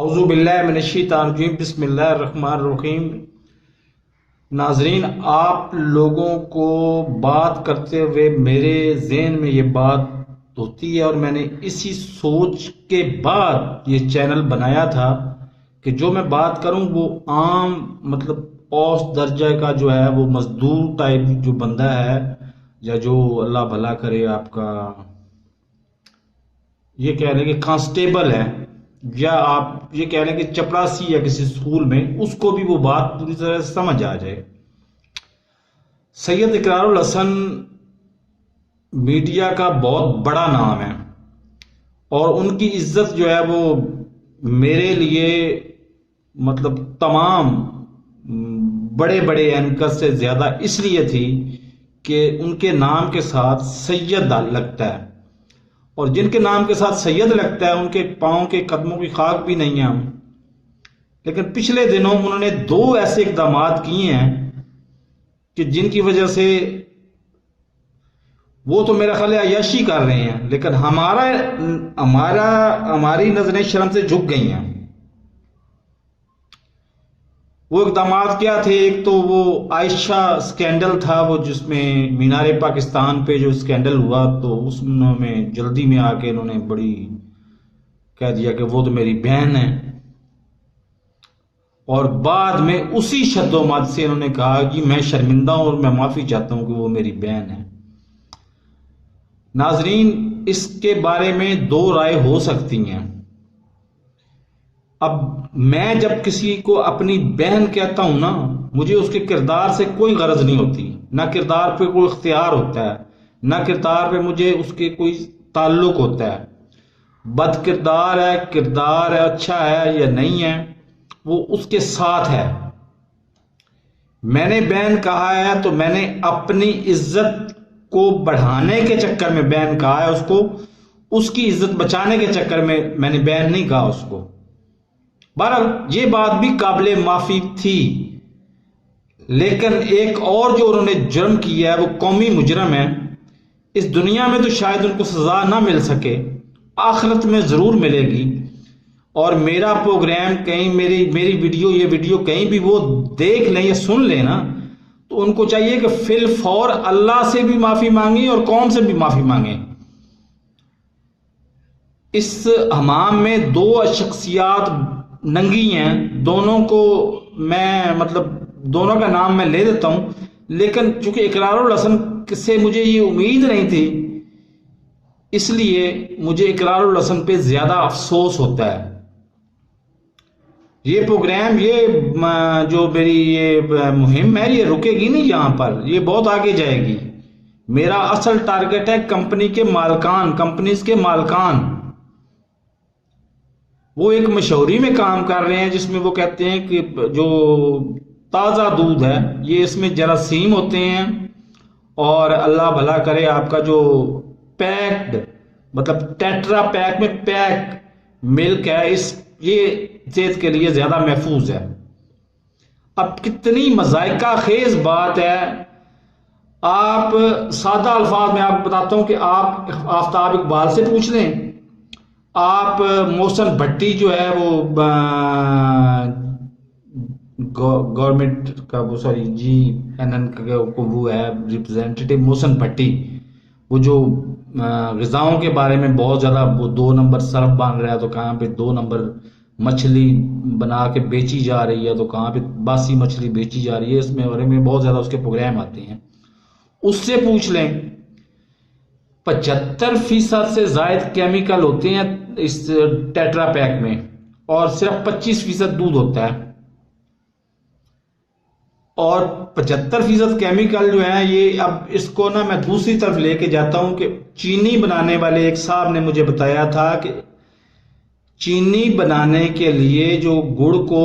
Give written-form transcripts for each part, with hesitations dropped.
اعوذ باللہ من الشیطان الرجیم، بسم اللہ الرحمن الرحیم۔ ناظرین، آپ لوگوں کو بات کرتے ہوئے میرے ذہن میں یہ بات ہوتی ہے اور میں نے اسی سوچ کے بعد یہ چینل بنایا تھا کہ جو میں بات کروں وہ عام اوسط درجہ کا جو ہے وہ مزدور ٹائپ جو بندہ ہے یا جو اللہ بھلا کرے آپ کا یہ کہہ لیں کہ کانسٹیبل ہے یا آپ یہ کہہ لیں کہ چپراسی یا کسی اسکول میں، اس کو بھی وہ بات پوری طرح سے سمجھ آ جائے۔ سید اقرار الحسن میڈیا کا بہت بڑا نام ہے اور ان کی عزت جو ہے وہ میرے لیے تمام بڑے بڑے اینکر سے زیادہ اس لیے تھی کہ ان کے نام کے ساتھ سید لگتا ہے، اور جن کے نام کے ساتھ سید لگتا ہے ان کے پاؤں کے قدموں کی خاک بھی نہیں ہے ہم۔ لیکن پچھلے دنوں انہوں نے 2 ایسے اقدامات کیے ہیں کہ جن کی وجہ سے وہ تو میرا خیال ہے عیاشی کر رہے ہیں، لیکن ہماری نظریں شرم سے جھک گئی ہیں۔ وہ اقدامات کیا تھے؟ ایک تو وہ عائشہ سکینڈل تھا، وہ جس میں مینار پاکستان پہ جو سکینڈل ہوا، تو اس میں جلدی میں آ کے انہوں نے بڑی کہہ دیا کہ وہ تو میری بہن ہے، اور بعد میں اسی شد و مد سے انہوں نے کہا کہ میں شرمندہ ہوں اور میں معافی چاہتا ہوں کہ وہ میری بہن ہے۔ ناظرین، اس کے بارے میں 2 رائے ہو سکتی ہیں۔ اب میں جب کسی کو اپنی بہن کہتا ہوں نا، مجھے اس کے کردار سے کوئی غرض نہیں ہوتی، نہ کردار پہ کوئی اختیار ہوتا ہے، نہ کردار پہ مجھے اس کے کوئی تعلق ہوتا ہے۔ بد کردار ہے اچھا ہے یا نہیں ہے وہ اس کے ساتھ ہے۔ میں نے بہن کہا ہے تو میں نے اپنی عزت کو بڑھانے کے چکر میں بہن کہا ہے، اس کو اس کی عزت بچانے کے چکر میں نے بہن نہیں کہا اس کو۔ بہرحال یہ بات بھی قابل معافی تھی، لیکن ایک اور جو انہوں نے جرم کیا ہے وہ قومی مجرم ہے۔ اس دنیا میں تو شاید ان کو سزا نہ مل سکے، آخرت میں ضرور ملے گی۔ اور میرا پروگرام کہیں میری یہ ویڈیو کہیں بھی وہ دیکھ لیں یا سن لیں نا، تو ان کو چاہیے کہ فی الفور اللہ سے بھی معافی مانگیں اور قوم سے بھی معافی مانگیں۔ اس حمام میں 2 شخصیات ننگی ہیں، دونوں کو میں دونوں کا نام میں لے دیتا ہوں، لیکن چونکہ اقرار الحسن سے مجھے یہ امید نہیں تھی، اس لیے مجھے اقرار الحسن پہ زیادہ افسوس ہوتا ہے۔ یہ پروگرام، یہ جو میری یہ مہم ہے، یہ رکے گی نہیں یہاں پر، یہ بہت آگے جائے گی۔ میرا اصل ٹارگٹ ہے کمپنیز کے مالکان۔ وہ ایک مشہوری میں کام کر رہے ہیں جس میں وہ کہتے ہیں کہ جو تازہ دودھ ہے یہ اس میں جراثیم ہوتے ہیں، اور اللہ بھلا کرے آپ کا جو پیکڈ ٹیٹرا پیک میں پیک ملک ہے، یہ صحت کے لیے زیادہ محفوظ ہے۔ اب کتنی مذائقہ خیز بات ہے۔ آپ سادہ الفاظ میں آپ بتاتا ہوں کہ آپ آفتاب اقبال سے پوچھ لیں، آپ محسن بھٹی جو ہے وہ گورنمنٹ کا وہ NN کا وہ ہے ریپرزینٹیٹو محسن بھٹی، وہ جو غذاؤں کے بارے میں بہت زیادہ وہ 2 نمبر صرف بن رہا ہے، تو کہاں پہ 2 نمبر مچھلی بنا کے بیچی جا رہی ہے، تو کہاں پہ باسی مچھلی بیچی جا رہی ہے، اس میں بارے میں بہت زیادہ اس کے پروگرام آتے ہیں، اس سے پوچھ لیں۔ 75% سے زائد کیمیکل ہوتے ہیں اس ٹیٹرا پیک میں، اور صرف 25% دودھ ہوتا ہے، اور 75% کیمیکل جو ہیں یہ اب اس کو نا میں دوسری طرف لے کے جاتا ہوں کہ چینی بنانے والے ایک صاحب نے مجھے بتایا تھا کہ چینی بنانے کے لیے جو گڑ کو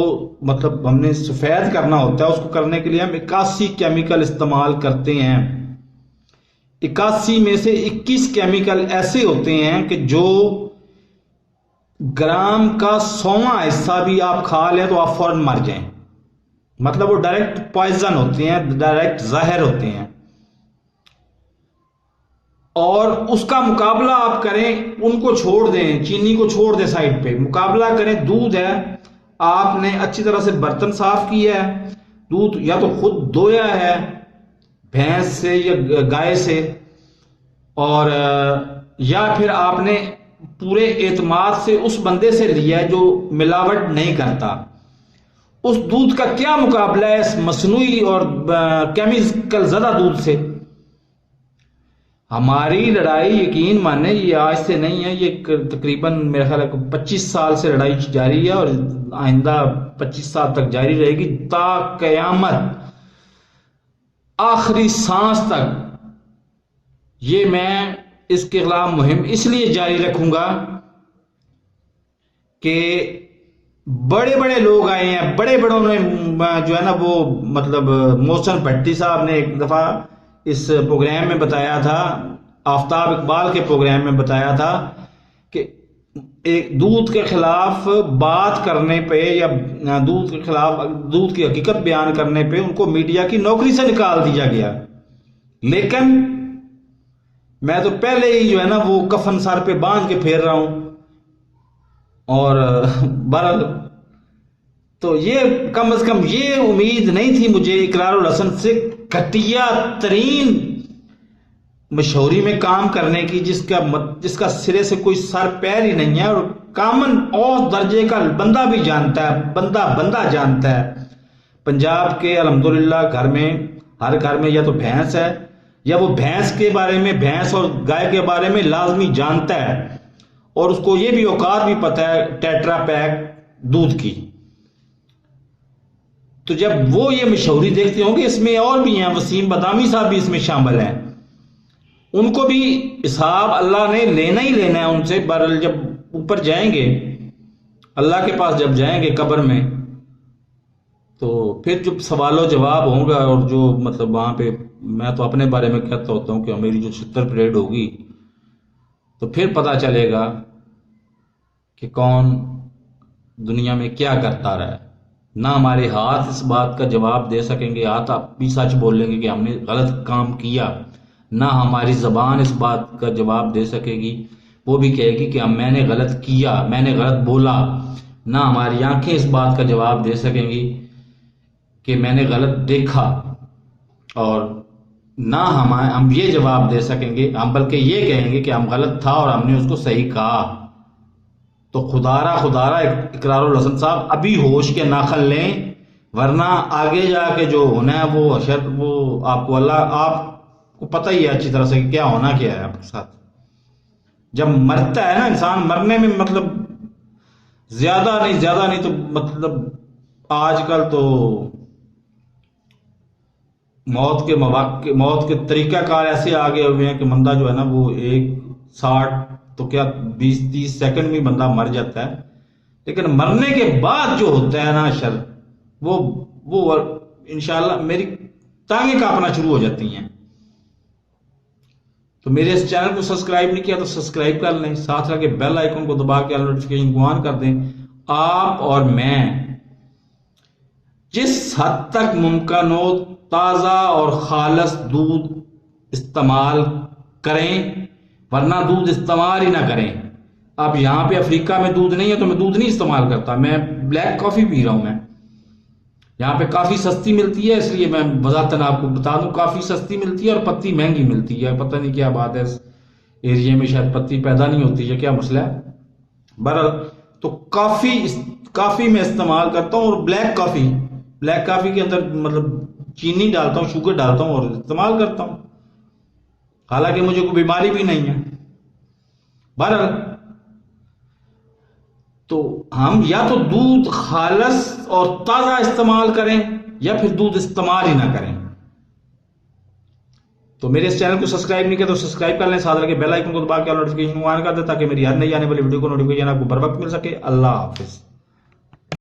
ہم نے سفید کرنا ہوتا ہے، اس کو کرنے کے لیے ہم 81 کیمیکل استعمال کرتے ہیں۔ 81 میں سے 21 کیمیکل ایسے ہوتے ہیں کہ جو گرام کا 100واں حصہ بھی آپ کھا لیں تو آپ فوراً مر جائیں، وہ ڈائریکٹ پوائزن ہوتے ہیں، ڈائریکٹ زہر ہوتے ہیں۔ اور اس کا مقابلہ آپ کریں، ان کو چھوڑ دیں، چینی کو چھوڑ دیں سائڈ پہ، مقابلہ کریں دودھ ہے، آپ نے اچھی طرح سے برتن صاف کیا ہے، دودھ یا تو خود دھویا ہے بھینس سے یا گائے سے، اور یا پھر آپ نے پورے اعتماد سے اس بندے سے لیا ہے جو ملاوٹ نہیں کرتا. اس دودھ کا کیا مقابلہ ہے اس مصنوعی اور کیمیکل زدہ دودھ سے؟ ہماری لڑائی یقین مانے یہ آج سے نہیں ہے، یہ تقریباً میرے خیال ہے 25 سال سے لڑائی جاری ہے، اور آئندہ 25 سال تک جاری رہے گی تا قیامت، آخری سانس تک. یہ میں اس کے خلاف مہم اس لیے جاری رکھوں گا کہ بڑے بڑے لوگ آئے ہیں، بڑے بڑوں نے جو ہے نا وہ مطلب محسن بھٹی صاحب نے ایک دفعہ اس پروگرام میں بتایا تھا، آفتاب اقبال کے پروگرام میں بتایا تھا کہ ایک دودھ کے خلاف بات کرنے پہ یا دودھ کے خلاف دودھ کی حقیقت بیان کرنے پہ ان کو میڈیا کی نوکری سے نکال دیا گیا. لیکن میں تو پہلے ہی جو ہے نا وہ کفن سر پہ باندھ کے پھیر رہا ہوں، اور بہرحال تو یہ کم از کم یہ امید نہیں تھی مجھے اقرار الحسن سے گھٹیا ترین مشہوری میں کام کرنے کی، جس کا سرے سے کوئی سر پیر ہی نہیں ہے، اور کامن اور درجے کا بندہ بھی جانتا ہے، بندہ جانتا ہے. پنجاب کے الحمدللہ گھر میں، ہر گھر میں یا تو بھینس ہے، یا وہ بھینس کے بارے میں، بھینس اور گائے کے بارے میں لازمی جانتا ہے، اور اس کو یہ بھی اوقات بھی پتہ ہے ٹیٹرا پیک دودھ کی. تو جب وہ یہ مشہوری دیکھتے ہوں گے، اس میں اور بھی ہیں، وسیم بادامی صاحب بھی اس میں شامل ہیں، ان کو بھی حساب اللہ نے لینا ہی لینا ہے ان سے. بہرحال جب اوپر جائیں گے، اللہ کے پاس جب جائیں گے قبر میں، تو پھر جو سوال و جواب ہوں گا، اور جو مطلب وہاں پہ میں تو اپنے بارے میں کہتا ہوتا ہوں کہ میری جو 76 پریڈ ہوگی، تو پھر پتہ چلے گا کہ کون دنیا میں کیا کرتا رہا ہے. نہ ہمارے ہاتھ اس بات کا جواب دے سکیں گے، ہاتھ آپ بھی سچ بول لیں گے کہ ہم نے غلط کام کیا، نہ ہماری زبان اس بات کا جواب دے سکے گی، وہ بھی کہے گی کہ میں نے غلط کیا، میں نے غلط بولا. نہ ہماری آنکھیں اس بات کا جواب دے سکیں گی کہ میں نے غلط دیکھا، اور نہ ہم یہ جواب دے سکیں گے، ہم بلکہ یہ کہیں گے کہ ہم غلط تھا اور ہم نے اس کو صحیح کہا. تو خدارا اقرار الحسن صاحب ابھی ہوش کے ناخن لیں، ورنہ آگے جا کے جو ہونا ہے وہ آپ کو اللہ آپ کو پتہ ہی ہے اچھی طرح سے کہ کیا ہونا کیا ہے آپ کے ساتھ. جب مرتا ہے نا انسان، مرنے میں مطلب زیادہ نہیں تو مطلب آج کل تو موت کے طریقہ کار ایسے آگے ہوئے ہیں کہ بندہ جو ہے نا وہ 60 تو کیا 20-30 سیکنڈ میں بندہ مر جاتا ہے. لیکن مرنے کے بعد جو ہوتا ہے نا شر، وہ انشاءاللہ میری ٹانگیں کانپنا شروع ہو جاتی ہیں. تو میرے اس چینل کو سبسکرائب نہیں کیا تو سبسکرائب کر لیں، ساتھ رکھ کے بیل آئیکن کو دبا کے نوٹیفیکیشن کو آن کر دیں. آپ اور میں جس حد تک ممکن ہو تازہ اور خالص دودھ استعمال کریں، ورنہ دودھ استعمال ہی نہ کریں. اب یہاں پہ افریقہ میں دودھ نہیں ہے تو میں دودھ نہیں استعمال کرتا، میں بلیک کافی پی رہا ہوں. میں یہاں پہ کافی سستی ملتی ہے، اس لیے میں وضاحتاً آپ کو بتا دوں، کافی سستی ملتی ہے اور پتی مہنگی ملتی ہے. پتہ نہیں کیا بات ہے، اس ایریے میں شاید پتی پیدا نہیں ہوتی ہے، کیا مسئلہ ہے. بہرحال تو کافی میں استعمال کرتا ہوں، اور بلیک کافی کے اندر مطلب چینی ڈالتا ہوں، شوگر ڈالتا ہوں اور استعمال کرتا ہوں، حالانکہ مجھے کوئی بیماری بھی نہیں ہے. بہرحال تو ہم یا تو دودھ خالص اور تازہ استعمال کریں، یا پھر دودھ استعمال ہی نہ کریں. تو میرے اس چینل کو سبسکرائب نہیں کیا تو سبسکرائب کر لیں، ساتھ رکھے بیل آئیکن کو دبا کے نوٹیفیکیشن کو آن کر دیں تاکہ میری ہر نئی آنے والی ویڈیو کو نوٹیفیکیشن آپ کو بر وقت مل سکے. اللہ حافظ.